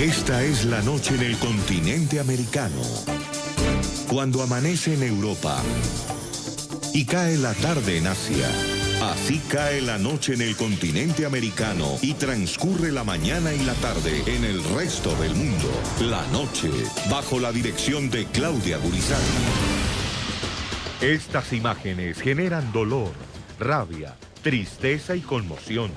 Esta es la noche en el continente americano. Cuando amanece en Europa y cae la tarde en Asia. Así cae la noche en el continente americano y transcurre la mañana y la tarde en el resto del mundo. La noche, bajo la dirección de Claudia Gurizati. Estas imágenes generan dolor, rabia, tristeza y conmoción.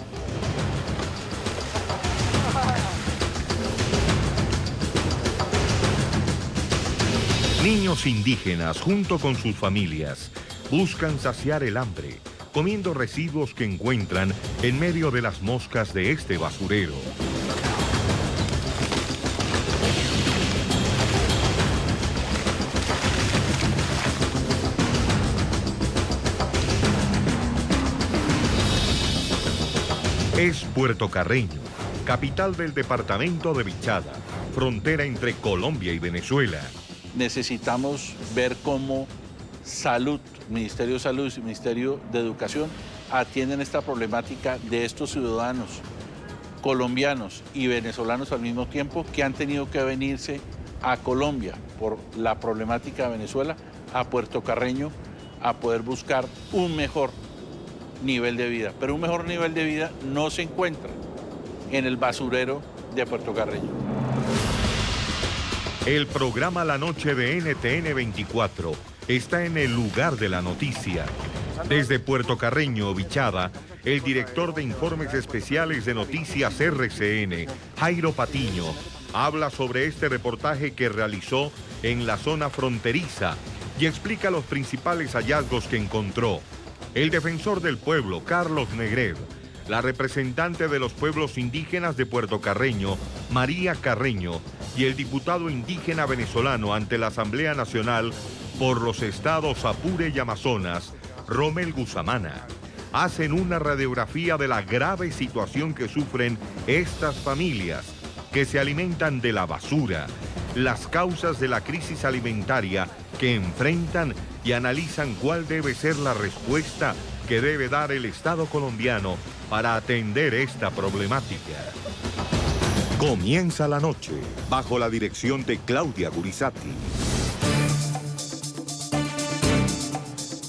Niños indígenas, junto con sus familias, buscan saciar el hambre, comiendo residuos que encuentran en medio de las moscas de este basurero. Es Puerto Carreño, capital del departamento de Vichada, frontera entre Colombia y Venezuela. Necesitamos ver cómo Salud, Ministerio de Salud y Ministerio de Educación atienden esta problemática de estos ciudadanos colombianos y venezolanos al mismo tiempo que han tenido que venirse a Colombia por la problemática de Venezuela, a Puerto Carreño, a poder buscar un mejor nivel de vida. Pero un mejor nivel de vida no se encuentra en el basurero de Puerto Carreño. El programa La Noche de NTN 24 está en el lugar de la noticia. Desde Puerto Carreño, Vichada, el director de Informes Especiales de Noticias RCN, Jairo Patiño, habla sobre este reportaje que realizó en la zona fronteriza y explica los principales hallazgos que encontró. El defensor del pueblo, Carlos Negret, la representante de los pueblos indígenas de Puerto Carreño, María Carreño, y el diputado indígena venezolano ante la Asamblea Nacional por los estados Apure y Amazonas, Rommel Guzamana, hacen una radiografía de la grave situación que sufren estas familias, que se alimentan de la basura, las causas de la crisis alimentaria que enfrentan y analizan cuál debe ser la respuesta que debe dar el Estado colombiano para atender esta problemática. Comienza la noche bajo la dirección de Claudia Gurizati.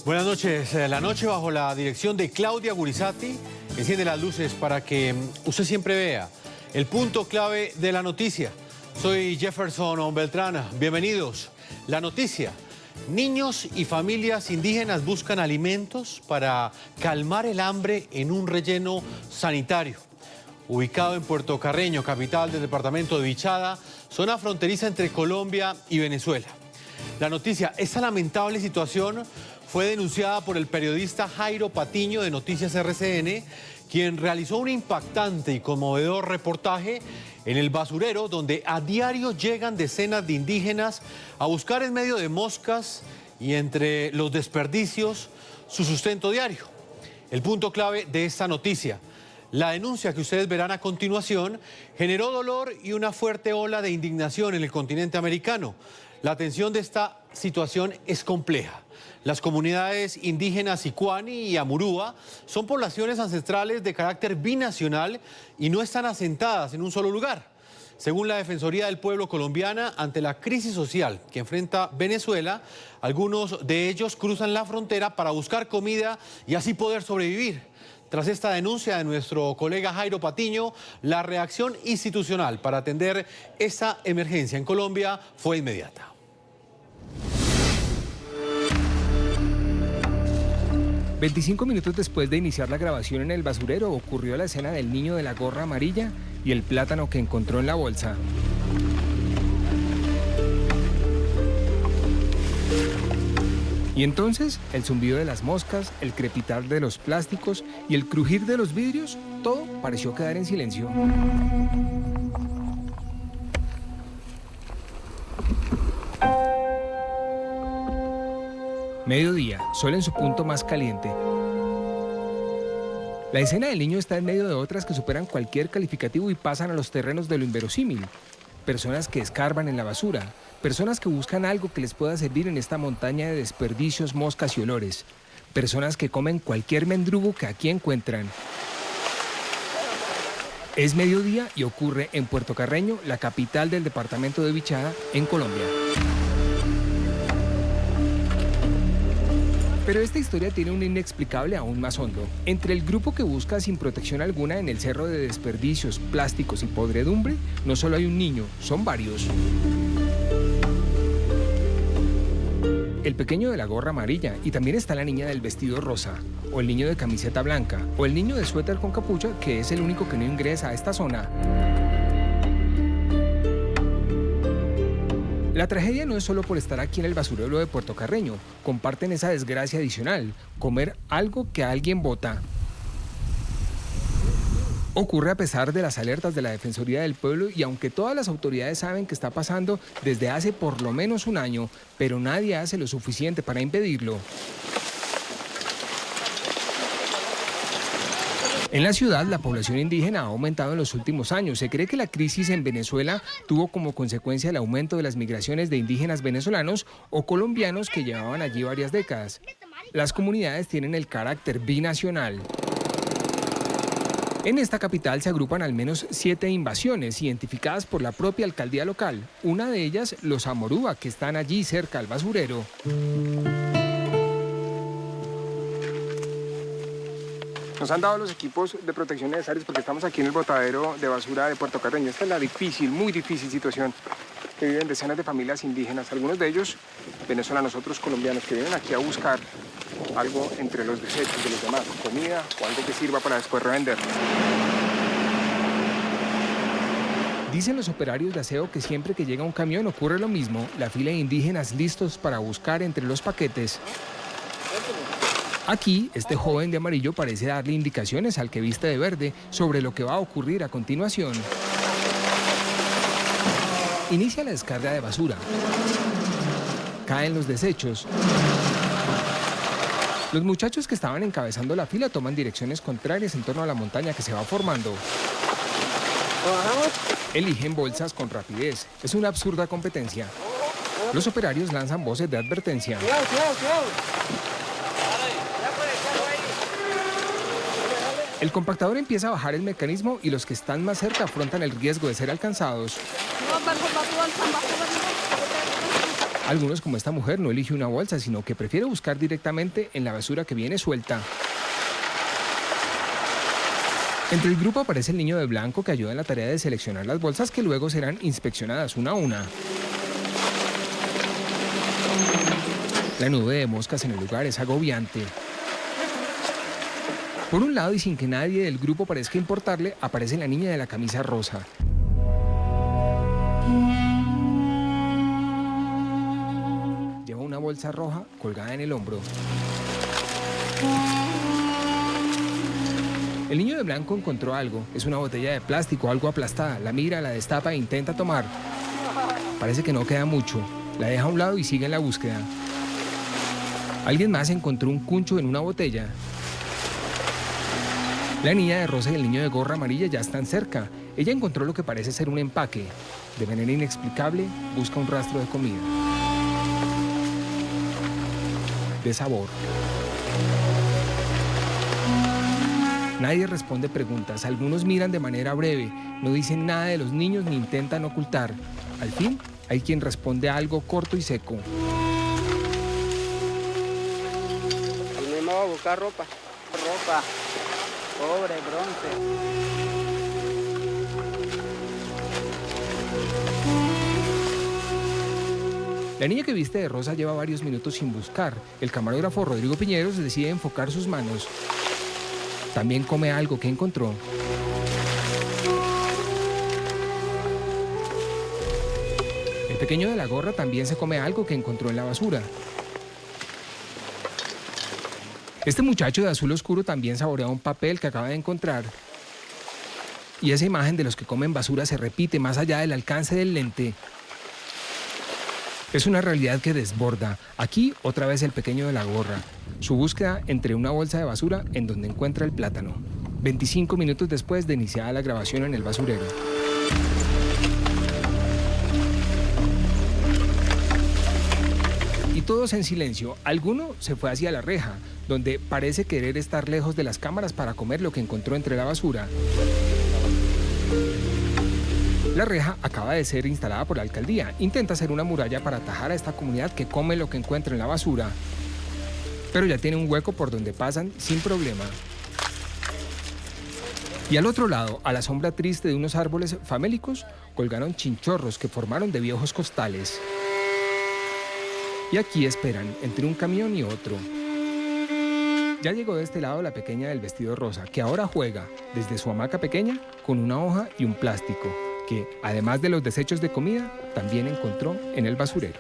Buenas noches. La noche bajo la dirección de Claudia Gurizati enciende las luces para que usted siempre vea el punto clave de la noticia. Soy Jefferson Beltrán. Bienvenidos. La noticia. Niños y familias indígenas buscan alimentos para calmar el hambre en un relleno sanitario. Ubicado en Puerto Carreño, capital del departamento de Vichada, zona fronteriza entre Colombia y Venezuela. La noticia, esta lamentable situación fue denunciada por el periodista Jairo Patiño de Noticias RCN, quien realizó un impactante y conmovedor reportaje en el basurero, donde a diario llegan decenas de indígenas a buscar en medio de moscas y entre los desperdicios su sustento diario. El punto clave de esta noticia. La denuncia que ustedes verán a continuación generó dolor y una fuerte ola de indignación en el continente americano. La atención de esta situación es compleja. Las comunidades indígenas Sicuani y Amurúa son poblaciones ancestrales de carácter binacional y no están asentadas en un solo lugar. Según la Defensoría del Pueblo colombiana, ante la crisis social que enfrenta Venezuela, algunos de ellos cruzan la frontera para buscar comida y así poder sobrevivir. Tras esta denuncia de nuestro colega Jairo Patiño, la reacción institucional para atender esa emergencia en Colombia fue inmediata. «25 minutos después de iniciar la grabación en el basurero, ocurrió la escena del niño de la gorra amarilla y el plátano que encontró en la bolsa. Y entonces, el zumbido de las moscas, el crepitar de los plásticos y el crujir de los vidrios, todo pareció quedar en silencio. Mediodía, sol en su punto más caliente. La escena del niño está en medio de otras que superan cualquier calificativo y pasan a los terrenos de lo inverosímil. Personas que escarban en la basura, personas que buscan algo que les pueda servir en esta montaña de desperdicios, moscas y olores. Personas que comen cualquier mendrugo que aquí encuentran. Es mediodía y ocurre en Puerto Carreño, la capital del departamento de Vichada, en Colombia. Pero esta historia tiene un inexplicable aún más hondo. Entre el grupo que busca sin protección alguna en el cerro de desperdicios, plásticos y podredumbre, no solo hay un niño, son varios. El pequeño de la gorra amarilla, y también está la niña del vestido rosa, o el niño de camiseta blanca, o el niño de suéter con capucha, que es el único que no ingresa a esta zona. La tragedia no es solo por estar aquí en el basurero de Puerto Carreño, comparten esa desgracia adicional, comer algo que alguien bota. Ocurre a pesar de las alertas de la Defensoría del Pueblo y aunque todas las autoridades saben que está pasando desde hace por lo menos un año, pero nadie hace lo suficiente para impedirlo. En la ciudad, la población indígena ha aumentado en los últimos años. Se cree que la crisis en Venezuela tuvo como consecuencia el aumento de las migraciones de indígenas venezolanos o colombianos que llevaban allí varias décadas. Las comunidades tienen el carácter binacional. En esta capital se agrupan al menos 7 invasiones identificadas por la propia alcaldía local. Una de ellas, los Amorúa, que están allí cerca al basurero. Nos han dado los equipos de protección necesarios porque estamos aquí en el botadero de basura de Puerto Carreño. Esta es la difícil, muy difícil situación que viven decenas de familias indígenas, algunos de ellos venezolanos, otros colombianos, que vienen aquí a buscar algo entre los desechos de los demás, comida o algo que sirva para después revender. Dicen los operarios de aseo que siempre que llega un camión ocurre lo mismo, la fila de indígenas listos para buscar entre los paquetes. Aquí, este joven de amarillo parece darle indicaciones al que viste de verde sobre lo que va a ocurrir a continuación. Inicia la descarga de basura. Caen los desechos. Los muchachos que estaban encabezando la fila toman direcciones contrarias en torno a la montaña que se va formando. Eligen bolsas con rapidez. Es una absurda competencia. Los operarios lanzan voces de advertencia. El compactador empieza a bajar el mecanismo y los que están más cerca afrontan el riesgo de ser alcanzados. Algunos, como esta mujer, no elige una bolsa, sino que prefiere buscar directamente en la basura que viene suelta. Entre el grupo aparece el niño de blanco que ayuda en la tarea de seleccionar las bolsas que luego serán inspeccionadas una a una. La nube de moscas en el lugar es agobiante. Por un lado, y sin que nadie del grupo parezca importarle, aparece la niña de la camisa rosa. Lleva una bolsa roja colgada en el hombro. El niño de blanco encontró algo. Es una botella de plástico, algo aplastada. La mira, la destapa e intenta tomar. Parece que no queda mucho. La deja a un lado y sigue en la búsqueda. Alguien más encontró un cuncho en una botella. La niña de rosa y el niño de gorra amarilla ya están cerca. Ella encontró lo que parece ser un empaque. De manera inexplicable, busca un rastro de comida. De sabor. Nadie responde preguntas. Algunos miran de manera breve. No dicen nada de los niños ni intentan ocultar. Al fin, hay quien responde algo corto y seco. Venimos a buscar ropa. Ropa. Cobre, bronce. La niña que viste de rosa lleva varios minutos sin buscar. El camarógrafo Rodrigo Piñeros decide enfocar sus manos. También come algo que encontró. El pequeño de la gorra también se come algo que encontró en la basura. Este muchacho de azul oscuro también saborea un papel que acaba de encontrar. Y esa imagen de los que comen basura se repite más allá del alcance del lente. Es una realidad que desborda. Aquí, otra vez el pequeño de la gorra. Su búsqueda entre una bolsa de basura en donde encuentra el plátano. 25 minutos después de iniciada la grabación en el basurero. Y todos en silencio. Alguno se fue hacia la reja, donde parece querer estar lejos de las cámaras para comer lo que encontró entre la basura. La reja acaba de ser instalada por la alcaldía. Intenta hacer una muralla para atajar a esta comunidad que come lo que encuentra en la basura, pero ya tiene un hueco por donde pasan sin problema. Y al otro lado, a la sombra triste de unos árboles famélicos, colgaron chinchorros que formaron de viejos costales. Y aquí esperan, entre un camión y otro. Ya llegó de este lado la pequeña del vestido rosa, que ahora juega, desde su hamaca pequeña, con una hoja y un plástico, que, además de los desechos de comida, también encontró en el basurero.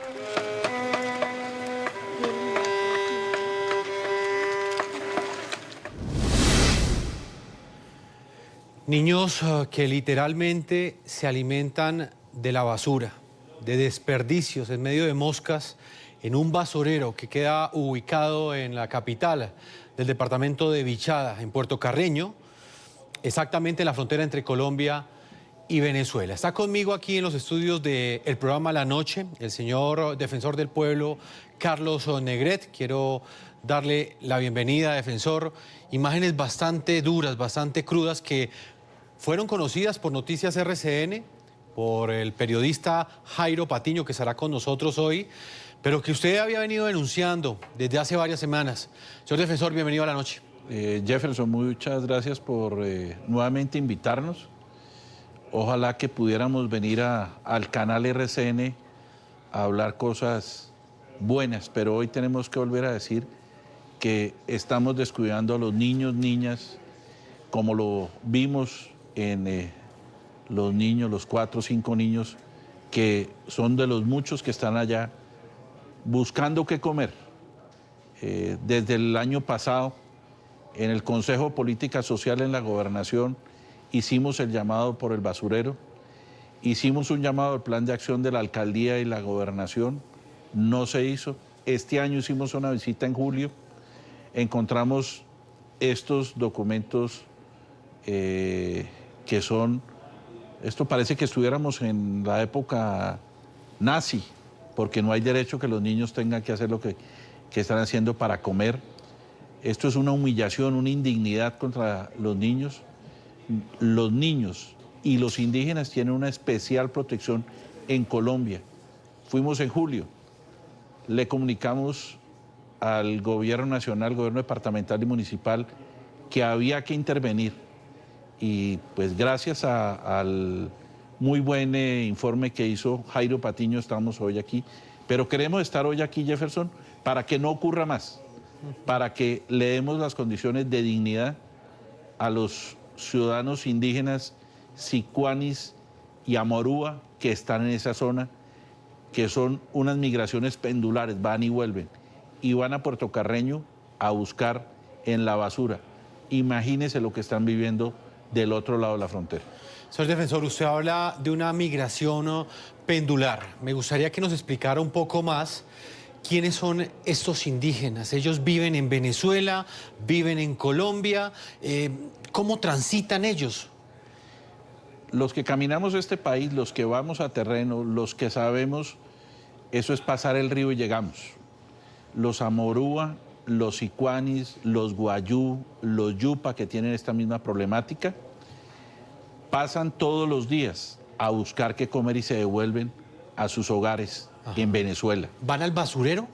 Niños que literalmente se alimentan de la basura, de desperdicios en medio de moscas, en un basurero que queda ubicado en la capital del departamento de Vichada, en Puerto Carreño, exactamente en la frontera entre Colombia y Venezuela. Está conmigo aquí en los estudios del programa La Noche el señor defensor del pueblo, Carlos Negret. Quiero darle la bienvenida, defensor. Imágenes bastante duras, bastante crudas que fueron conocidas por Noticias RCN, por el periodista Jairo Patiño, que estará con nosotros hoy, pero que usted había venido denunciando desde hace varias semanas. Señor defensor, bienvenido a La Noche. Jefferson, muchas gracias por nuevamente invitarnos. Ojalá que pudiéramos venir al canal RCN a hablar cosas buenas, pero hoy tenemos que volver a decir que estamos descuidando a los niños, niñas, como lo vimos en los niños, los 4 o 5 niños, que son de los muchos que están allá buscando qué comer. Desde el año pasado, en el Consejo de Política Social en la Gobernación, hicimos el llamado por el basurero, hicimos un llamado al plan de acción de la Alcaldía y la Gobernación, no se hizo. Este año hicimos una visita en julio, encontramos estos documentos que son, esto parece que estuviéramos en la época nazi, porque no hay derecho que los niños tengan que hacer lo que están haciendo para comer. Esto es una humillación, una indignidad contra los niños. Los niños y los indígenas tienen una especial protección en Colombia. Fuimos en julio, le comunicamos al gobierno nacional, gobierno departamental y municipal que había que intervenir. Y pues gracias al muy buen informe que hizo Jairo Patiño estamos hoy aquí. Pero queremos estar hoy aquí, Jefferson, para que no ocurra más, para que le demos las condiciones de dignidad a los ciudadanos indígenas sicuanis y amorúa que están en esa zona, que son unas migraciones pendulares, van y vuelven, y van a Puerto Carreño a buscar en la basura. Imagínense lo que están viviendo del otro lado de la frontera. Señor defensor, usted habla de una migración pendular. Me gustaría que nos explicara un poco más quiénes son estos indígenas. Ellos viven en Venezuela, viven en Colombia. ¿Cómo transitan ellos? Los que caminamos este país, los que vamos a terreno, los que sabemos, eso es pasar el río y llegamos. Los amorúa, los sicuanis, los guayú, los yupa, que tienen esta misma problemática, pasan todos los días a buscar qué comer y se devuelven a sus hogares en Venezuela. ¿Van al basurero?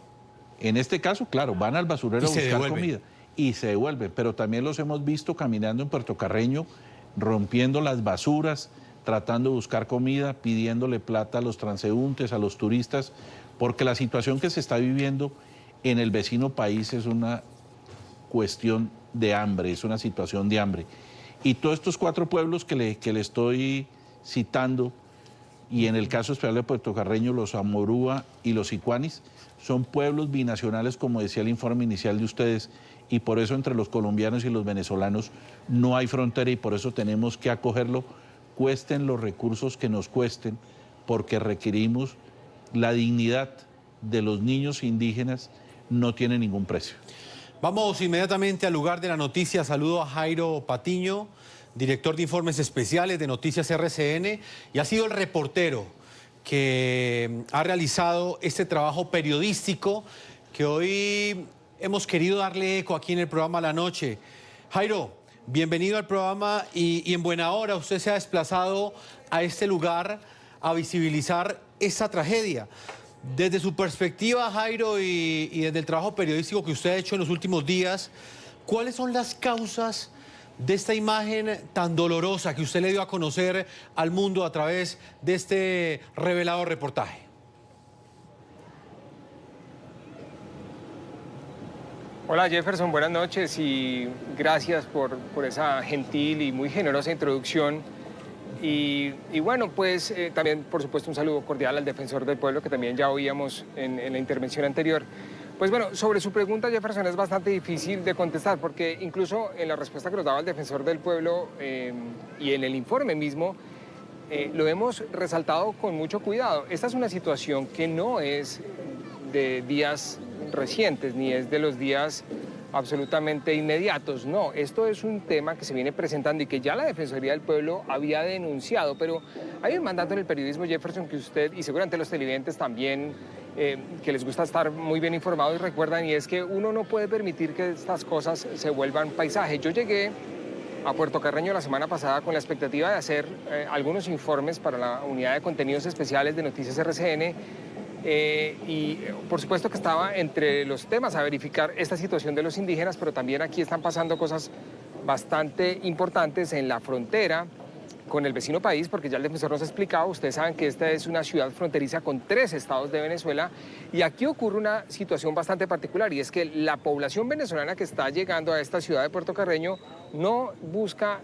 En este caso, claro, van al basurero a buscar comida y se devuelven, pero también los hemos visto caminando en Puerto Carreño, rompiendo las basuras, tratando de buscar comida, pidiéndole plata a los transeúntes, a los turistas, porque la situación que se está viviendo en el vecino país es una cuestión de hambre, es una situación de hambre. Y todos estos 4 pueblos que le estoy citando, y en el caso especial de Puerto Carreño, los amorúa y los sicuanis, son pueblos binacionales, como decía el informe inicial de ustedes, y por eso entre los colombianos y los venezolanos no hay frontera y por eso tenemos que acogerlo, cuesten los recursos que nos cuesten, porque requerimos la dignidad de los niños indígenas, no tiene ningún precio. Vamos inmediatamente al lugar de la noticia. Saludo a Jairo Patiño, director de informes especiales de Noticias RCN, y ha sido el reportero que ha realizado este trabajo periodístico que hoy hemos querido darle eco aquí en el programa La Noche. Jairo, bienvenido al programa y en buena hora usted se ha desplazado a este lugar a visibilizar esta tragedia. Desde su perspectiva, Jairo, y desde el trabajo periodístico que usted ha hecho en los últimos días, ¿cuáles son las causas de esta imagen tan dolorosa que usted le dio a conocer al mundo a través de este revelador reportaje? Hola Jefferson, buenas noches y gracias por esa gentil y muy generosa introducción. Y bueno, pues también por supuesto un saludo cordial al defensor del pueblo que también ya oíamos en la intervención anterior. Pues bueno, sobre su pregunta, Jefferson, es bastante difícil de contestar porque incluso en la respuesta que nos daba el defensor del pueblo y en el informe mismo, lo hemos resaltado con mucho cuidado. Esta es una situación que no es de días recientes ni es de los días absolutamente inmediatos, no, esto es un tema que se viene presentando y que ya la Defensoría del Pueblo había denunciado, pero hay un mandato en el periodismo, Jefferson, que usted y seguramente los televidentes también, que les gusta estar muy bien informados y recuerdan, y es que uno no puede permitir que estas cosas se vuelvan paisaje. Yo llegué a Puerto Carreño la semana pasada con la expectativa de hacer algunos informes para la unidad de contenidos especiales de Noticias RCN, y por supuesto que estaba entre los temas a verificar esta situación de los indígenas, pero también aquí están pasando cosas bastante importantes en la frontera con el vecino país, porque ya el defensor nos ha explicado, ustedes saben que esta es una ciudad fronteriza con 3 estados de Venezuela, y aquí ocurre una situación bastante particular, y es que la población venezolana que está llegando a esta ciudad de Puerto Carreño no busca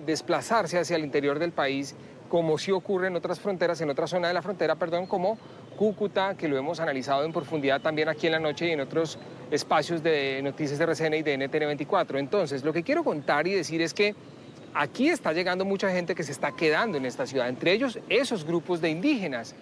desplazarse hacia el interior del país, como sí ocurre en otras fronteras, en otra zona de la frontera, perdón, como Cúcuta, que lo hemos analizado en profundidad también aquí en la noche y en otros espacios de Noticias de RCN y de NTN 24. Entonces, lo que quiero contar y decir es que aquí está llegando mucha gente que se está quedando en esta ciudad, entre ellos esos grupos de indígenas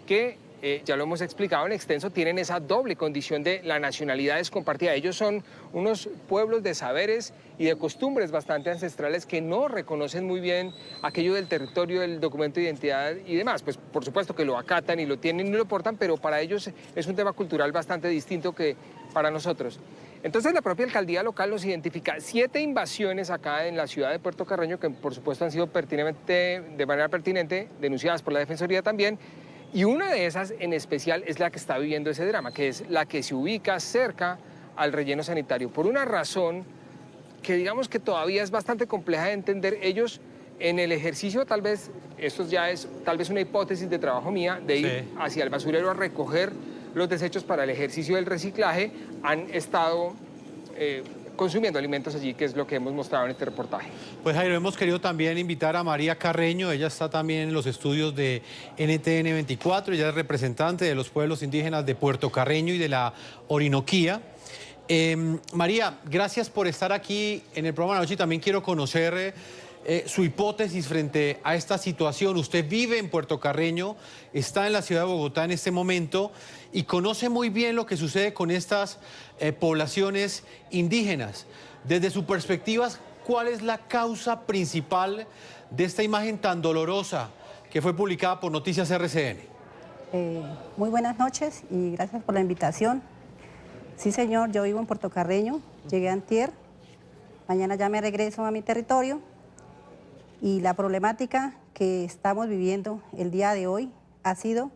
que, ya lo hemos explicado en extenso, tienen esa doble condición de la nacionalidad es compartida. Ellos son unos pueblos de saberes y de costumbres bastante ancestrales que no reconocen muy bien aquello del territorio, del documento de identidad y demás. Pues por supuesto que lo acatan y lo tienen y lo portan, pero para ellos es un tema cultural bastante distinto que para nosotros. Entonces la propia alcaldía local nos identifica 7 invasiones acá en la ciudad de Puerto Carreño que por supuesto han sido de manera pertinente denunciadas por la Defensoría también. Y una de esas en especial es la que está viviendo ese drama, que es la que se ubica cerca al relleno sanitario. Por una razón que digamos que todavía es bastante compleja de entender, ellos en el ejercicio, tal vez, esto ya es tal vez una hipótesis de trabajo mía, de ir hacia el basurero a recoger los desechos para el ejercicio del reciclaje, han estado consumiendo alimentos allí, que es lo que hemos mostrado en este reportaje. Pues Jairo, hemos querido también invitar a María Carreño, ella está también en los estudios de NTN 24, ella es representante de los pueblos indígenas de Puerto Carreño y de la Orinoquía. María, gracias por estar aquí en el programa de noche y también quiero conocer su hipótesis frente a esta situación. Usted vive en Puerto Carreño, está en la ciudad de Bogotá en este momento y conoce muy bien lo que sucede con estas poblaciones indígenas. Desde su perspectiva, ¿cuál es la causa principal de esta imagen tan dolorosa que fue publicada por Noticias RCN? Muy buenas noches y gracias por la invitación. Sí, señor, yo vivo en Puerto Carreño, llegué antier, mañana ya me regreso a mi territorio y la problemática que estamos viviendo el día de hoy ha sido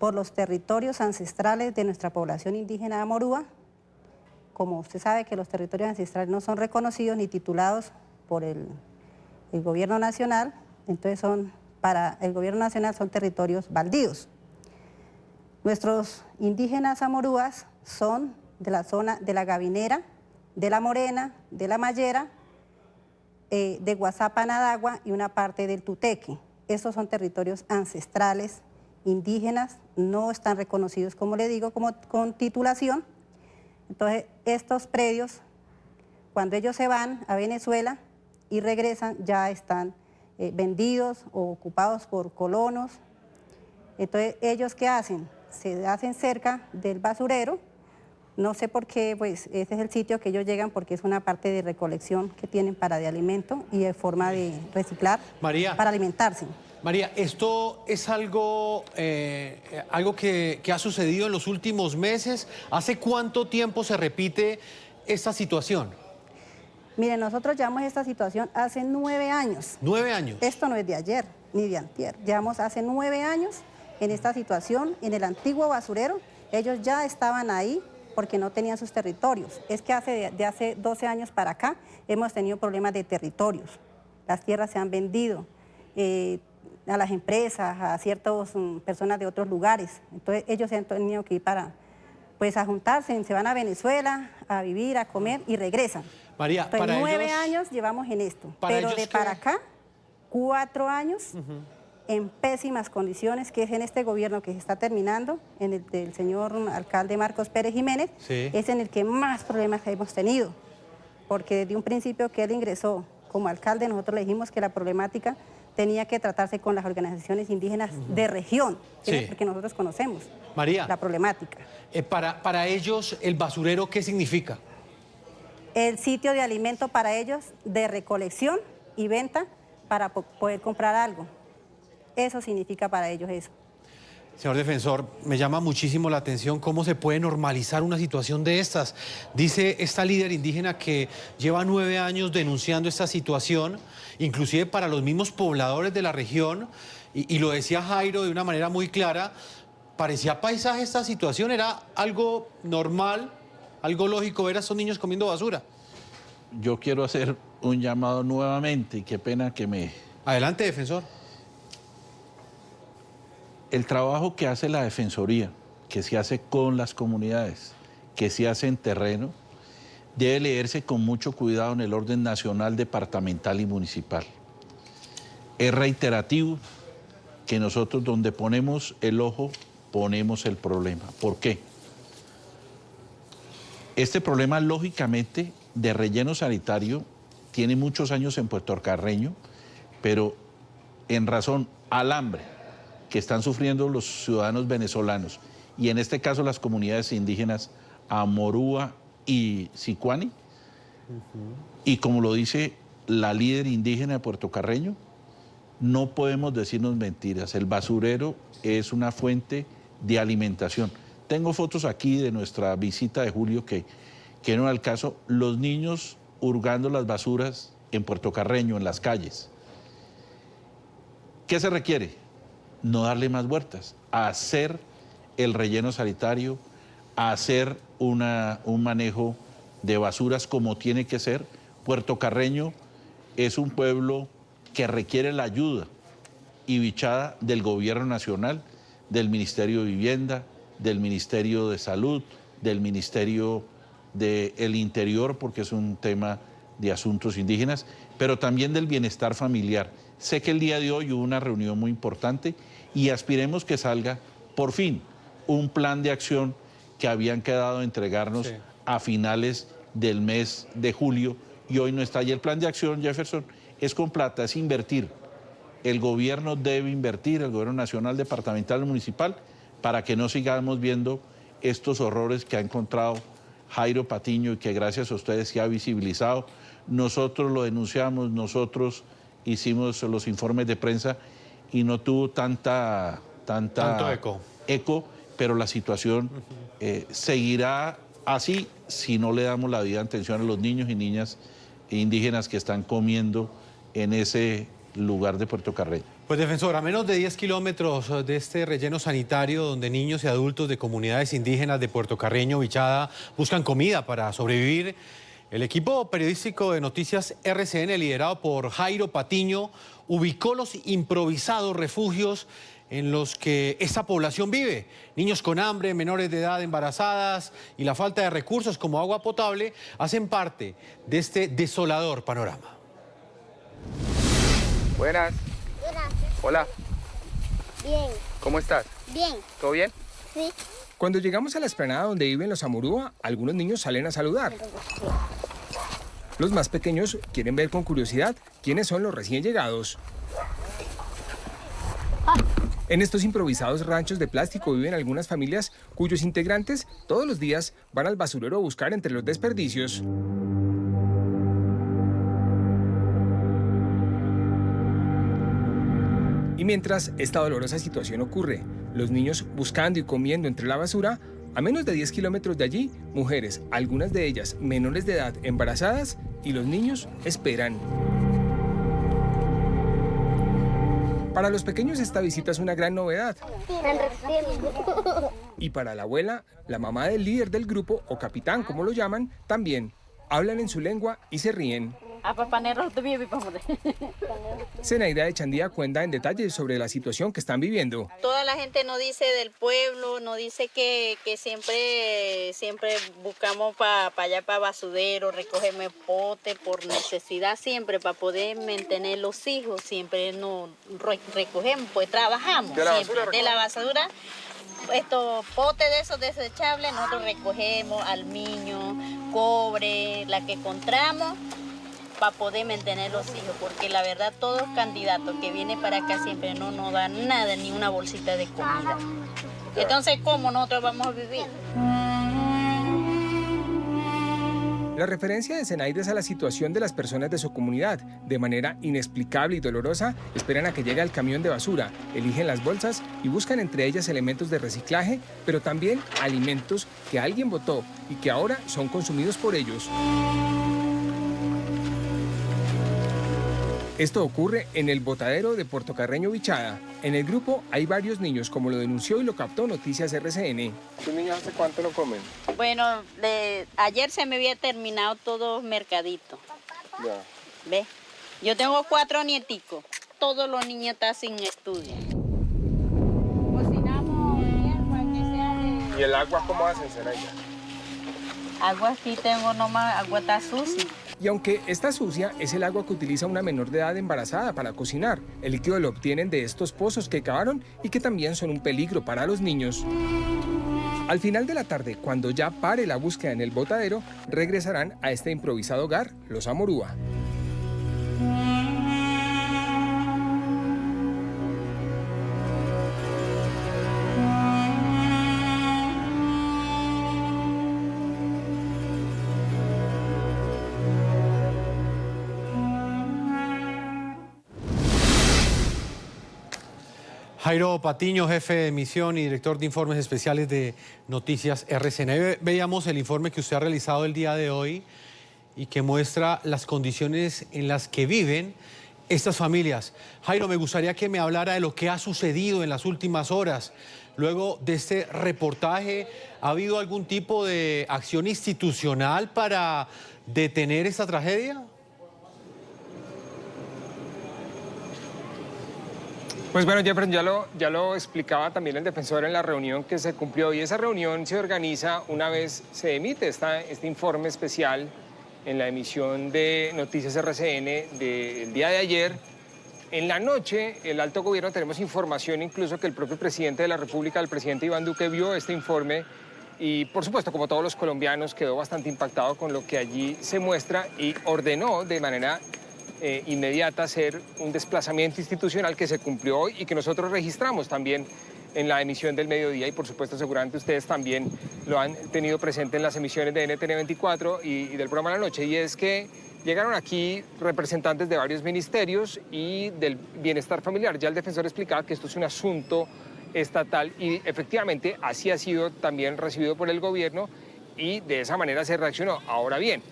por los territorios ancestrales de nuestra población indígena amorúa. Como usted sabe que los territorios ancestrales no son reconocidos ni titulados por el gobierno nacional, entonces para el gobierno nacional son territorios baldíos. Nuestros indígenas amorúas son de la zona de la Gavinera, de la Morena, de la Mayera, de Guazapa, Nadagua y una parte del Tuteque. Estos son territorios ancestrales, indígenas, no están reconocidos, como le digo, con titulación. Entonces, estos predios, cuando ellos se van a Venezuela y regresan, ya están vendidos o ocupados por colonos. Entonces, ¿ellos qué hacen? Se hacen cerca del basurero. No sé por qué, pues ese es el sitio que ellos llegan porque es una parte de recolección que tienen para de alimento y de forma de reciclar para alimentarse. María, esto es algo que ha sucedido en los últimos meses. ¿Hace cuánto tiempo se repite esta situación? Miren, nosotros llevamos esta situación hace 9 años. 9 años. Esto no es de ayer, ni de antier. Llevamos hace 9 años en esta situación, en el antiguo basurero. Ellos ya estaban ahí porque no tenían sus territorios. Es que de hace 12 años para acá hemos tenido problemas de territorios. Las tierras se han vendido a las empresas, a ciertas personas de otros lugares. Entonces ellos se han tenido que ir a juntarse, se van a Venezuela a vivir, a comer y regresan. María, entonces, para 9 ellos, años llevamos en esto, pero para acá, 4 años en pésimas condiciones, que es en este gobierno que se está terminando, en el del señor alcalde Marcos Pérez Jiménez, sí, es en el que más problemas hemos tenido, porque desde un principio que él ingresó como alcalde, nosotros le dijimos que la problemática tenía que tratarse con las organizaciones indígenas de región, sí, porque nosotros conocemos María, la problemática. Para ellos, ¿el basurero qué significa? El sitio de alimento para ellos, de recolección y venta para poder comprar algo. Eso significa para ellos eso. Señor defensor, me llama muchísimo la atención cómo se puede normalizar una situación de estas. Dice esta líder indígena que lleva 9 años denunciando esta situación, inclusive para los mismos pobladores de la región, y lo decía Jairo de una manera muy clara, parecía paisaje esta situación, era algo normal, algo lógico ver a esos niños comiendo basura. Yo quiero hacer un llamado nuevamente, y qué pena que me... Adelante, defensor. El trabajo que hace la Defensoría, que se hace con las comunidades, que se hace en terreno, debe leerse con mucho cuidado en el orden nacional, departamental y municipal. Es reiterativo que nosotros donde ponemos el ojo, ponemos el problema. ¿Por qué? Este problema, lógicamente, de relleno sanitario, tiene muchos años en Puerto Carreño, pero en razón al hambre que están sufriendo los ciudadanos venezolanos, y en este caso las comunidades indígenas Amorúa y Sicuani, y como lo dice la líder indígena de Puerto Carreño, no podemos decirnos mentiras. El basurero es una fuente de alimentación. Tengo fotos aquí de nuestra visita de julio que no era el caso. Los niños hurgando las basuras en Puerto Carreño, en las calles. ¿Qué se requiere? No darle más vueltas, hacer el relleno sanitario, hacer un manejo de basuras como tiene que ser. Puerto Carreño es un pueblo que requiere la ayuda y bichada del gobierno nacional, del Ministerio de Vivienda, del Ministerio de Salud, del Ministerio del Interior, porque es un tema de asuntos indígenas, pero también del bienestar familiar. Sé que el día de hoy hubo una reunión muy importante y aspiremos que salga, por fin, un plan de acción que habían quedado de entregarnos a finales del mes de julio y hoy no está. Y el plan de acción, Jefferson, es con plata, es invertir. El gobierno debe invertir, el gobierno nacional, departamental y municipal, para que no sigamos viendo estos horrores que ha encontrado Jairo Patiño y que gracias a ustedes se ha visibilizado. Nosotros lo denunciamos, nosotros hicimos los informes de prensa y no tuvo tanto eco, pero la situación seguirá así si no le damos la debida atención a los niños y niñas indígenas que están comiendo en ese lugar de Puerto Carreño. Pues defensor, a menos de 10 kilómetros de este relleno sanitario donde niños y adultos de comunidades indígenas de Puerto Carreño, Vichada, buscan comida para sobrevivir, el equipo periodístico de Noticias RCN, liderado por Jairo Patiño, ubicó los improvisados refugios en los que esta población vive. Niños con hambre, menores de edad embarazadas y la falta de recursos como agua potable hacen parte de este desolador panorama. Buenas. Gracias. Hola. Bien. ¿Cómo estás? Bien. ¿Todo bien? Sí. Cuando llegamos a la explanada donde viven los Amurúa, algunos niños salen a saludar. Los más pequeños quieren ver con curiosidad quiénes son los recién llegados. En estos improvisados ranchos de plástico viven algunas familias cuyos integrantes todos los días van al basurero a buscar entre los desperdicios. Y mientras esta dolorosa situación ocurre, los niños buscando y comiendo entre la basura, a menos de 10 kilómetros de allí, mujeres, algunas de ellas menores de edad, embarazadas, y los niños esperan. Para los pequeños esta visita es una gran novedad. Y para la abuela, la mamá del líder del grupo, o capitán como lo llaman, también. Hablan en su lengua y se ríen. Zenaida Echandía cuenta en detalle sobre la situación que están viviendo. Toda la gente nos dice del pueblo, nos dice que siempre buscamos para allá, para basurero, recogemos pote por necesidad siempre, para poder mantener los hijos, siempre nos recogemos, pues trabajamos de la basura. Estos potes de esos desechables nosotros recogemos, aluminio, cobre, la que encontramos, para poder mantener los hijos, porque la verdad todos los candidatos que vienen para acá siempre no nos dan nada, ni una bolsita de comida. Entonces, ¿cómo nosotros vamos a vivir? La referencia de Zenaida es a la situación de las personas de su comunidad. De manera inexplicable y dolorosa, esperan a que llegue el camión de basura, eligen las bolsas y buscan entre ellas elementos de reciclaje, pero también alimentos que alguien botó y que ahora son consumidos por ellos. Esto ocurre en el botadero de Puerto Carreño Vichada. En el grupo hay varios niños, como lo denunció y lo captó Noticias RCN. ¿Tus niños hace cuánto no comen? Bueno, ayer se me había terminado todo mercadito. Ya. ¿Ve? Yo tengo 4 nieticos. Todos los niños están sin estudio. Cocinamos hierba que sea de... ¿Y el agua cómo hacen, Zenaida? Agua aquí tengo nomás, agua está sucia. Y aunque está sucia, es el agua que utiliza una menor de edad embarazada para cocinar. El líquido lo obtienen de estos pozos que cavaron y que también son un peligro para los niños. Al final de la tarde, cuando ya pare la búsqueda en el botadero, regresarán a este improvisado hogar, los Amorúa. Jairo Patiño, jefe de misión y director de informes especiales de Noticias RCN. Ahí veíamos el informe que usted ha realizado el día de hoy y que muestra las condiciones en las que viven estas familias. Jairo, me gustaría que me hablara de lo que ha sucedido en las últimas horas. Luego de este reportaje, ¿ha habido algún tipo de acción institucional para detener esta tragedia? Pues bueno, Jefferson, ya lo explicaba también el defensor en la reunión que se cumplió, y esa reunión se organiza una vez se emite este informe especial en la emisión de Noticias RCN del día de ayer. En la noche, el alto gobierno, tenemos información incluso que el propio presidente de la República, el presidente Iván Duque, vio este informe y, por supuesto, como todos los colombianos, quedó bastante impactado con lo que allí se muestra y ordenó de manera inmediata hacer un desplazamiento institucional que se cumplió hoy y que nosotros registramos también en la emisión del mediodía, y por supuesto seguramente ustedes también lo han tenido presente en las emisiones de NTN 24 y del programa La Noche, y es que llegaron aquí representantes de varios ministerios y del bienestar familiar. Ya el defensor explicaba que esto es un asunto estatal y efectivamente así ha sido también recibido por el gobierno y de esa manera se reaccionó. Ahora bien,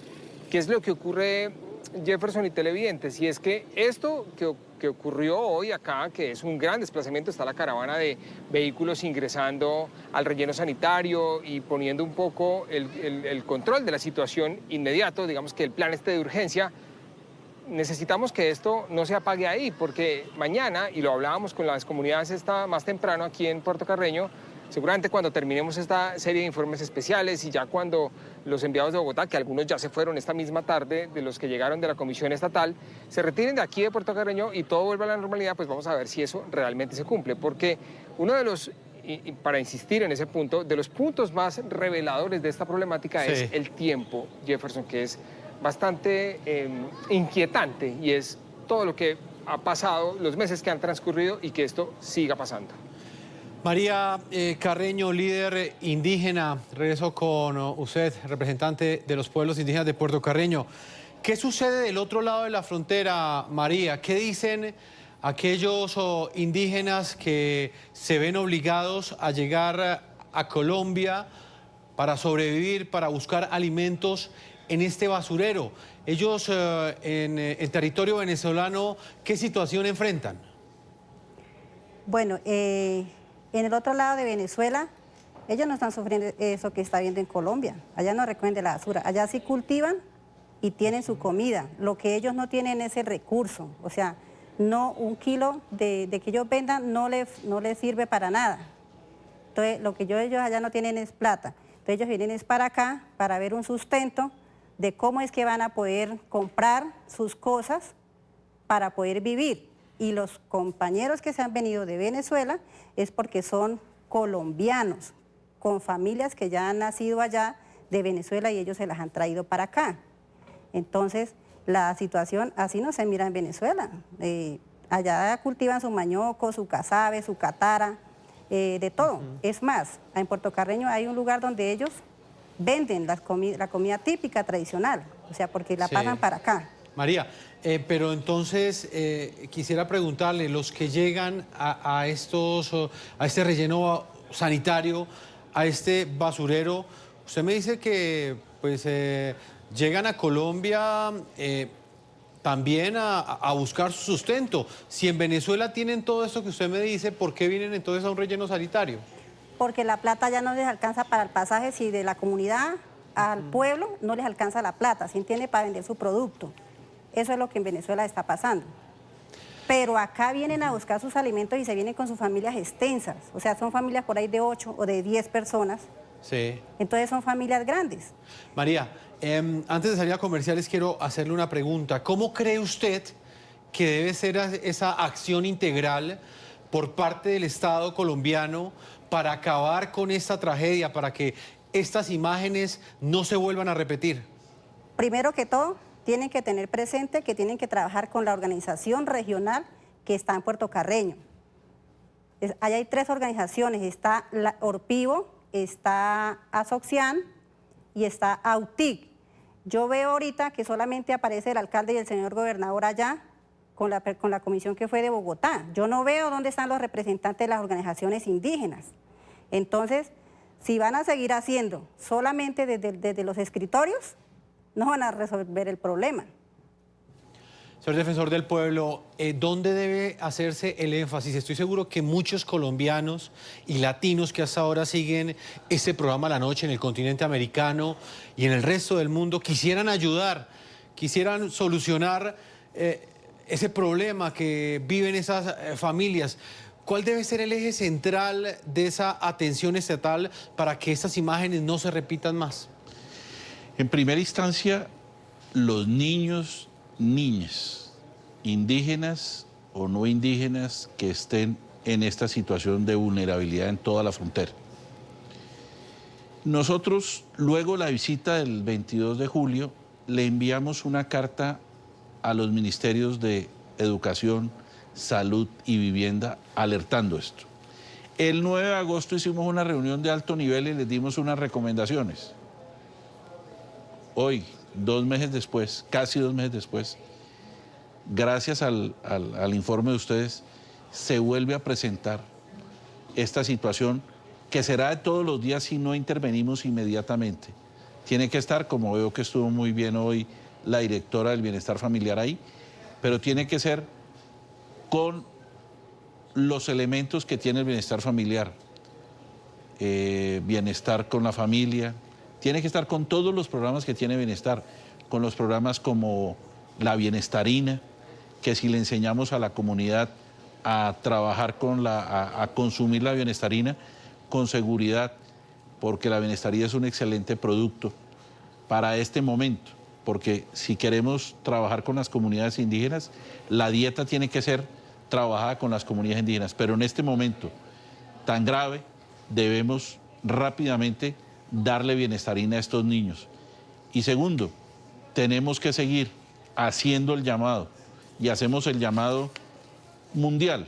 ¿qué es lo que ocurre, Jefferson y televidentes? Y es que esto que ocurrió hoy acá, que es un gran desplazamiento, está la caravana de vehículos ingresando al relleno sanitario y poniendo un poco el control de la situación inmediato, digamos que el plan de urgencia. Necesitamos que esto no se apague ahí, porque mañana, y lo hablábamos con las comunidades más temprano aquí en Puerto Carreño, seguramente cuando terminemos esta serie de informes especiales y ya cuando los enviados de Bogotá, que algunos ya se fueron esta misma tarde, de los que llegaron de la Comisión Estatal, se retiren de aquí de Puerto Carreño y todo vuelva a la normalidad, pues vamos a ver si eso realmente se cumple. Porque uno de los, y para insistir en ese punto, de los puntos más reveladores de esta problemática es el tiempo, Jefferson, que es bastante inquietante, y es todo lo que ha pasado, los meses que han transcurrido y que esto siga pasando. María Carreño, líder indígena, regreso con usted, representante de los pueblos indígenas de Puerto Carreño. ¿Qué sucede del otro lado de la frontera, María? ¿Qué dicen aquellos indígenas que se ven obligados a llegar a Colombia para sobrevivir, para buscar alimentos en este basurero? Ellos en territorio venezolano, ¿qué situación enfrentan? Bueno, en el otro lado de Venezuela, ellos no están sufriendo eso que está viendo en Colombia. Allá no recogen de la basura, allá sí cultivan y tienen su comida. Lo que ellos no tienen es el recurso, o sea, no un kilo de que ellos vendan no les sirve para nada. Entonces, lo que ellos allá no tienen es plata. Entonces, ellos vienen es para acá para ver un sustento de cómo es que van a poder comprar sus cosas para poder vivir. Y los compañeros que se han venido de Venezuela es porque son colombianos, con familias que ya han nacido allá de Venezuela y ellos se las han traído para acá. Entonces, la situación así no se mira en Venezuela. Allá cultivan su mañoco, su casabe, su catara, de todo. Es más, en Puerto Carreño hay un lugar donde ellos venden la comida típica, tradicional, o sea, porque la pasan para acá. María, pero entonces quisiera preguntarle, los que llegan a este relleno sanitario, a este basurero, usted me dice que pues llegan a Colombia también a buscar su sustento. Si en Venezuela tienen todo esto que usted me dice, ¿por qué vienen entonces a un relleno sanitario? Porque la plata ya no les alcanza para el pasaje, si de la comunidad al pueblo no les alcanza la plata, si entiende, para vender su producto. Eso es lo que en Venezuela está pasando. Pero acá vienen a buscar sus alimentos y se vienen con sus familias extensas. O sea, son familias por ahí de 8 o de 10 personas. Sí. Entonces son familias grandes. María, antes de salir a comerciales quiero hacerle una pregunta. ¿Cómo cree usted que debe ser esa acción integral por parte del Estado colombiano para acabar con esta tragedia, para que estas imágenes no se vuelvan a repetir? Primero que todo, tienen que tener presente que tienen que trabajar con la organización regional que está en Puerto Carreño. Allá hay 3 organizaciones, está la Orpivo, está Asoxian y está AUTIC. Yo veo ahorita que solamente aparece el alcalde y el señor gobernador allá con la comisión que fue de Bogotá. Yo no veo dónde están los representantes de las organizaciones indígenas. Entonces, si van a seguir haciendo solamente desde los escritorios, no van a resolver el problema. Señor defensor del pueblo, ¿dónde debe hacerse el énfasis? Estoy seguro que muchos colombianos y latinos que hasta ahora siguen este programa La Noche en el continente americano y en el resto del mundo quisieran ayudar, quisieran solucionar ese problema que viven esas familias. ¿Cuál debe ser el eje central de esa atención estatal para que estas imágenes no se repitan más? En primera instancia, los niños, niñas, indígenas o no indígenas que estén en esta situación de vulnerabilidad en toda la frontera. Nosotros, luego de la visita del 22 de julio, le enviamos una carta a los ministerios de Educación, Salud y Vivienda alertando esto. El 9 de agosto hicimos una reunión de alto nivel y les dimos unas recomendaciones. Hoy, 2 meses después, casi 2 meses después, gracias al informe de ustedes, se vuelve a presentar esta situación que será de todos los días si no intervenimos inmediatamente. Tiene que estar, como veo que estuvo muy bien hoy la directora del Bienestar Familiar ahí, pero tiene que ser con los elementos que tiene el bienestar familiar, bienestar con la familia, tiene que estar con todos los programas que tiene bienestar, con los programas como la bienestarina, que si le enseñamos a la comunidad a trabajar a consumir la bienestarina con seguridad, porque la bienestarina es un excelente producto para este momento, porque si queremos trabajar con las comunidades indígenas, la dieta tiene que ser trabajada con las comunidades indígenas, pero en este momento tan grave debemos rápidamente darle bienestarina a estos niños. Y segundo, tenemos que seguir haciendo el llamado, y hacemos el llamado mundial,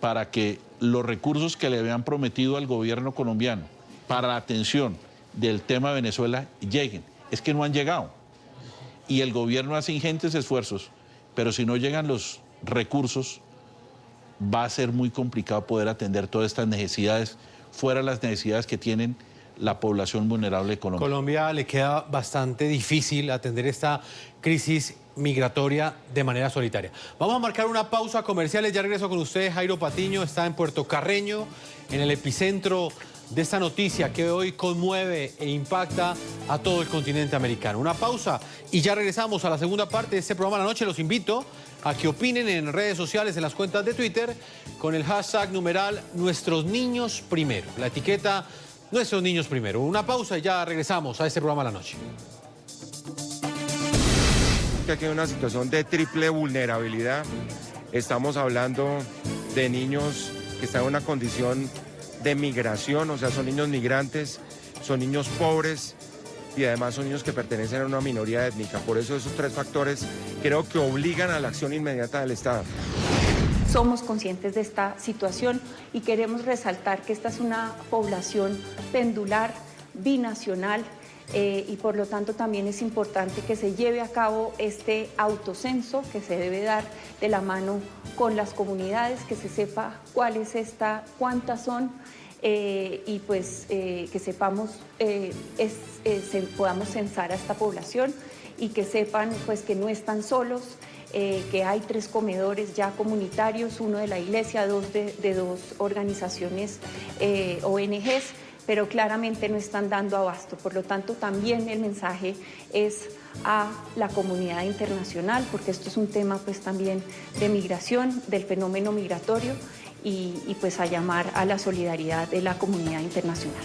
para que los recursos que le habían prometido al gobierno colombiano para la atención del tema de Venezuela lleguen. Es que no han llegado. Y el gobierno hace ingentes esfuerzos, pero si no llegan los recursos, va a ser muy complicado poder atender todas estas necesidades, fuera las necesidades que tienen la población vulnerable de Colombia. Colombia le queda bastante difícil atender esta crisis migratoria de manera solitaria. Vamos a marcar una pausa comercial. Ya regreso con ustedes. Jairo Patiño está en Puerto Carreño, en el epicentro de esta noticia que hoy conmueve e impacta a todo el continente americano. Una pausa y ya regresamos a la segunda parte de este programa de la noche. Los invito a que opinen en redes sociales, en las cuentas de Twitter, con el hashtag numeral Nuestros Niños Primero, la etiqueta Nuestros Niños Primero. Una pausa y ya regresamos a este programa de la noche. Que aquí hay una situación de triple vulnerabilidad. Estamos hablando de niños que están en una condición de migración, o sea, son niños migrantes, son niños pobres y además son niños que pertenecen a una minoría étnica. Por eso esos tres factores creo que obligan a la acción inmediata del Estado. Somos conscientes de esta situación y queremos resaltar que esta es una población pendular, binacional, y por lo tanto también es importante que se lleve a cabo este autocenso que se debe dar de la mano con las comunidades, que se sepa cuál es esta, cuántas son, y pues que sepamos, podamos censar a esta población y que sepan pues que no están solos, que hay 3 comedores ya comunitarios, uno de la iglesia, 2 de 2 organizaciones ONGs, pero claramente no están dando abasto. Por lo tanto, también el mensaje es a la comunidad internacional, porque esto es un tema pues también de migración, del fenómeno migratorio, y pues a llamar a la solidaridad de la comunidad internacional.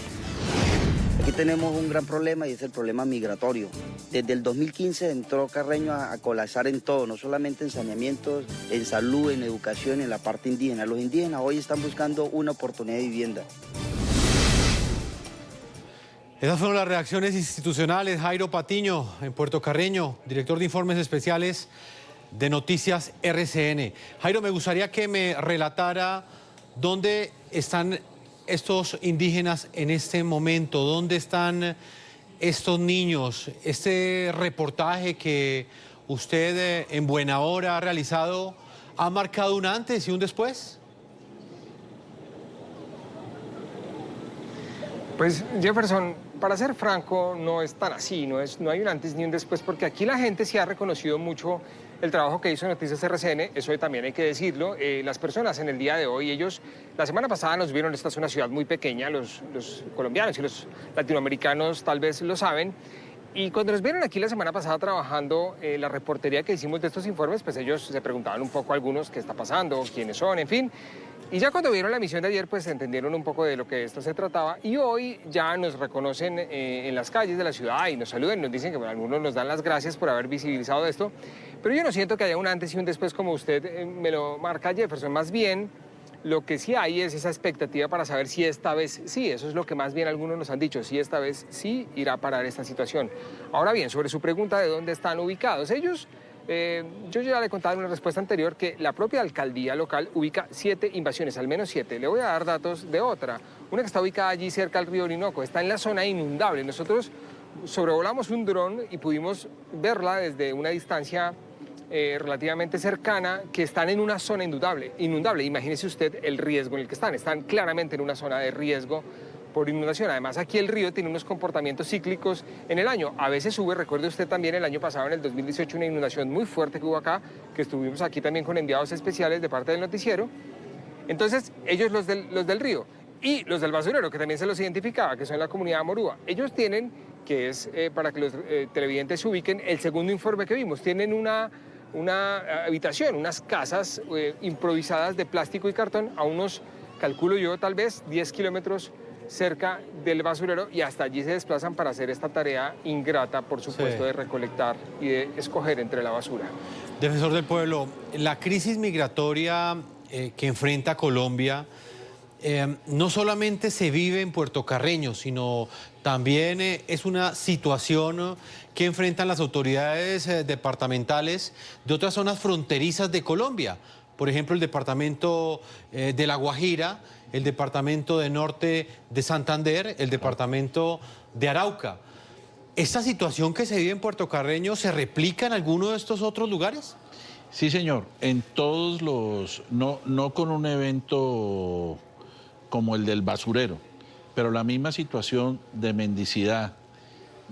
Aquí tenemos un gran problema y es el problema migratorio. Desde el 2015 entró Carreño a colapsar en todo, no solamente en saneamientos, en salud, en educación, en la parte indígena. Los indígenas hoy están buscando una oportunidad de vivienda. Esas fueron las reacciones institucionales. Jairo Patiño, en Puerto Carreño, director de informes especiales de Noticias RCN. Jairo, me gustaría que me relatara dónde están estos indígenas en este momento, dónde están estos niños. Este reportaje que usted en buena hora ha realizado, ¿ha marcado un antes y un después? Pues Jefferson, para ser franco, no es tan así, no hay un antes ni un después, porque aquí la gente sí ha reconocido mucho el trabajo que hizo Noticias RCN, eso también hay que decirlo. Las personas en el día de hoy, ellos la semana pasada nos vieron, esta es una ciudad muy pequeña, los colombianos y los latinoamericanos tal vez lo saben, y cuando nos vieron aquí la semana pasada trabajando la reportería que hicimos de estos informes, pues ellos se preguntaban un poco a algunos qué está pasando, quiénes son, en fin. Y ya cuando vieron la emisión de ayer, pues entendieron un poco de lo que esto se trataba y hoy ya nos reconocen en las calles de la ciudad y nos saludan y nos dicen que bueno, algunos nos dan las gracias por haber visibilizado esto, pero yo no siento que haya un antes y un después como usted me lo marca, Jefferson. Más bien, lo que sí hay es esa expectativa para saber si esta vez sí, eso es lo que más bien algunos nos han dicho, si esta vez sí irá a parar esta situación. Ahora bien, sobre su pregunta de dónde están ubicados, ellos... yo ya le contaba en una respuesta anterior que la propia alcaldía local ubica 7 invasiones, al menos 7. Le voy a dar datos de otra. Una que está ubicada allí cerca del río Orinoco, está en la zona inundable. Nosotros sobrevolamos un dron y pudimos verla desde una distancia relativamente cercana, que están en una zona inundable. Imagínese usted el riesgo en el que están claramente en una zona de riesgo por inundación. Además, aquí el río tiene unos comportamientos cíclicos en el año. A veces sube, recuerde usted también el año pasado, en el 2018, una inundación muy fuerte que hubo acá, que estuvimos aquí también con enviados especiales de parte del noticiero. Entonces, ellos los del río y los del basurero, que también se los identificaba, que son la comunidad morúa, ellos tienen, que es para que los televidentes se ubiquen, el segundo informe que vimos, tienen una habitación, unas casas improvisadas de plástico y cartón a unos, calculo yo, tal vez 10 kilómetros cerca del basurero, y hasta allí se desplazan para hacer esta tarea ingrata, por supuesto, de recolectar y de escoger entre la basura. Defensor del pueblo, la crisis migratoria que enfrenta Colombia no solamente se vive en Puerto Carreño, sino también es una situación que enfrentan las autoridades departamentales de otras zonas fronterizas de Colombia. Por ejemplo, el departamento de La Guajira, el departamento de Norte de Santander, el departamento de Arauca. ¿Esta situación que se vive en Puerto Carreño se replica en alguno de estos otros lugares? Sí, señor. En todos los... No con un evento como el del basurero, pero la misma situación de mendicidad,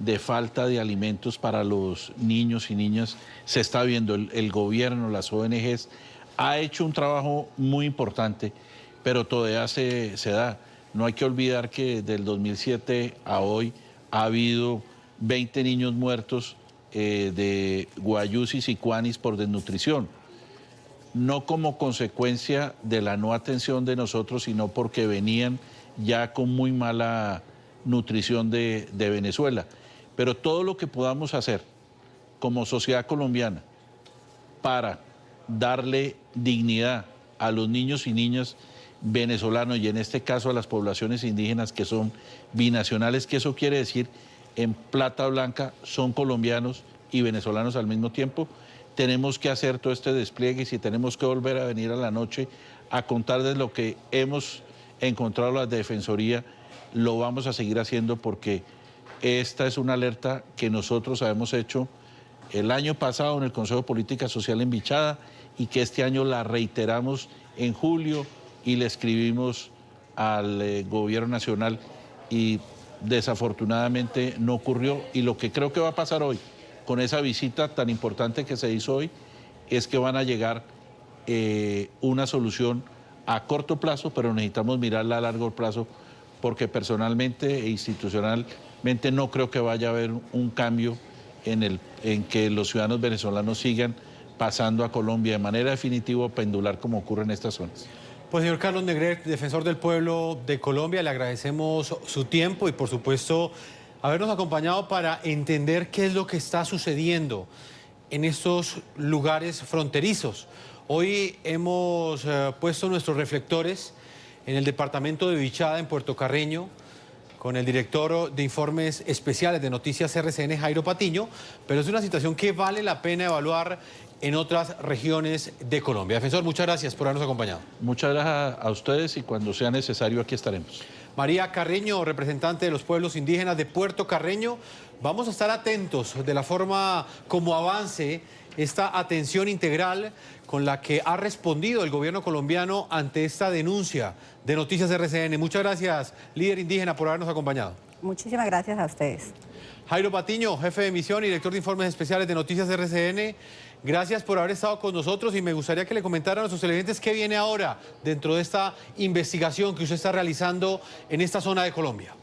de falta de alimentos para los niños y niñas se está viendo. El gobierno, las ONGs, ha hecho un trabajo muy importante, pero todavía se da. No hay que olvidar que del 2007 a hoy ha habido 20 niños muertos de guayús y sicuanis por desnutrición. No como consecuencia de la no atención de nosotros, sino porque venían ya con muy mala nutrición de Venezuela. Pero todo lo que podamos hacer como sociedad colombiana para darle dignidad a los niños y niñas venezolanos y en este caso a las poblaciones indígenas que son binacionales, que eso quiere decir en plata blanca son colombianos y venezolanos al mismo tiempo, tenemos que hacer todo este despliegue y si tenemos que volver a venir a la noche a contarles lo que hemos encontrado la Defensoría, lo vamos a seguir haciendo porque esta es una alerta que nosotros habíamos hecho el año pasado en el Consejo de Política Social en Bichada y que este año la reiteramos en julio y le escribimos al Gobierno Nacional y desafortunadamente no ocurrió. Y lo que creo que va a pasar hoy con esa visita tan importante que se hizo hoy es que van a llegar una solución a corto plazo, pero necesitamos mirarla a largo plazo porque personalmente e institucionalmente no creo que vaya a haber un cambio en que los ciudadanos venezolanos sigan pasando a Colombia de manera definitiva o pendular como ocurre en estas zonas. Pues señor Carlos Negret, defensor del pueblo de Colombia, le agradecemos su tiempo y por supuesto habernos acompañado para entender qué es lo que está sucediendo en estos lugares fronterizos. Hoy hemos puesto nuestros reflectores en el departamento de Bichada, en Puerto Carreño, con el director de informes especiales de Noticias RCN, Jairo Patiño, pero es una situación que vale la pena evaluar en otras regiones de Colombia. Defensor, muchas gracias por habernos acompañado. Muchas gracias a ustedes y cuando sea necesario aquí estaremos. María Carreño, representante de los pueblos indígenas de Puerto Carreño, vamos a estar atentos de la forma como avance esta atención integral con la que ha respondido el gobierno colombiano ante esta denuncia de Noticias RCN. Muchas gracias, líder indígena, por habernos acompañado. Muchísimas gracias a ustedes. Jairo Patiño, jefe de emisión y director de informes especiales de Noticias RCN, gracias por haber estado con nosotros y me gustaría que le comentaran a nuestros televidentes qué viene ahora dentro de esta investigación que usted está realizando en esta zona de Colombia.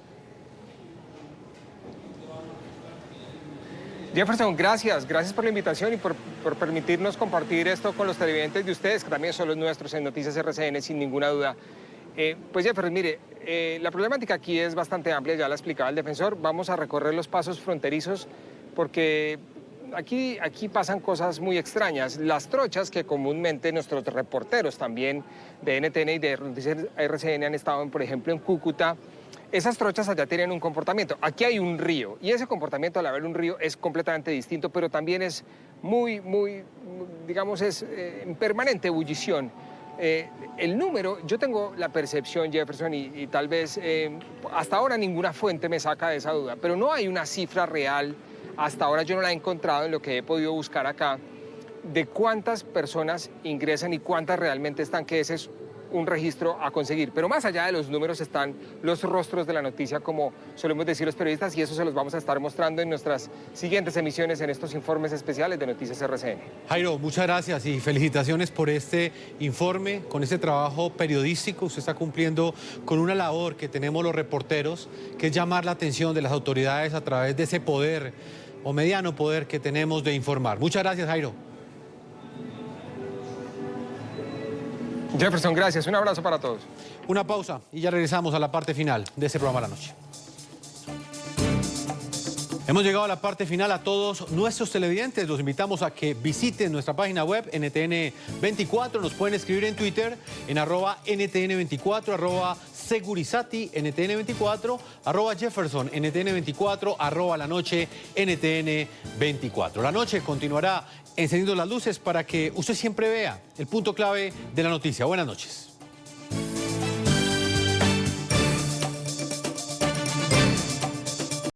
Jefferson, gracias por la invitación y por permitirnos compartir esto con los televidentes de ustedes, que también son los nuestros en Noticias RCN, sin ninguna duda. Pues Jefferson, mire, la problemática aquí es bastante amplia, ya la explicaba el defensor. Vamos a recorrer los pasos fronterizos porque aquí pasan cosas muy extrañas. Las trochas que comúnmente nuestros reporteros también de NTN y de Noticias RCN han estado, por ejemplo, en Cúcuta. Esas trochas allá tienen un comportamiento. Aquí hay un río y ese comportamiento al haber un río es completamente distinto, pero también es digamos, es en permanente ebullición. El número, yo tengo la percepción, Jefferson, y tal vez hasta ahora ninguna fuente me saca de esa duda, pero no hay una cifra real, hasta ahora yo no la he encontrado en lo que he podido buscar acá, de cuántas personas ingresan y cuántas realmente están, que ese es un registro a conseguir. Pero más allá de los números están los rostros de la noticia, como solemos decir los periodistas, y eso se los vamos a estar mostrando en nuestras siguientes emisiones en estos informes especiales de Noticias RCN. Jairo, muchas gracias y felicitaciones por este informe, con este trabajo periodístico. Usted está cumpliendo con una labor que tenemos los reporteros, que es llamar la atención de las autoridades a través de ese poder o mediano poder que tenemos de informar. Muchas gracias, Jairo. Jefferson, gracias. Un abrazo para todos. Una pausa y ya regresamos a la parte final de este programa La Noche. Hemos llegado a la parte final. A todos nuestros televidentes los invitamos a que visiten nuestra página web NTN24. Nos pueden escribir en Twitter en @NTN24, @Segurizati NTN24, @Jefferson NTN24, @La Noche NTN24. La Noche continuará encendiendo las luces para que usted siempre vea el punto clave de la noticia. Buenas noches.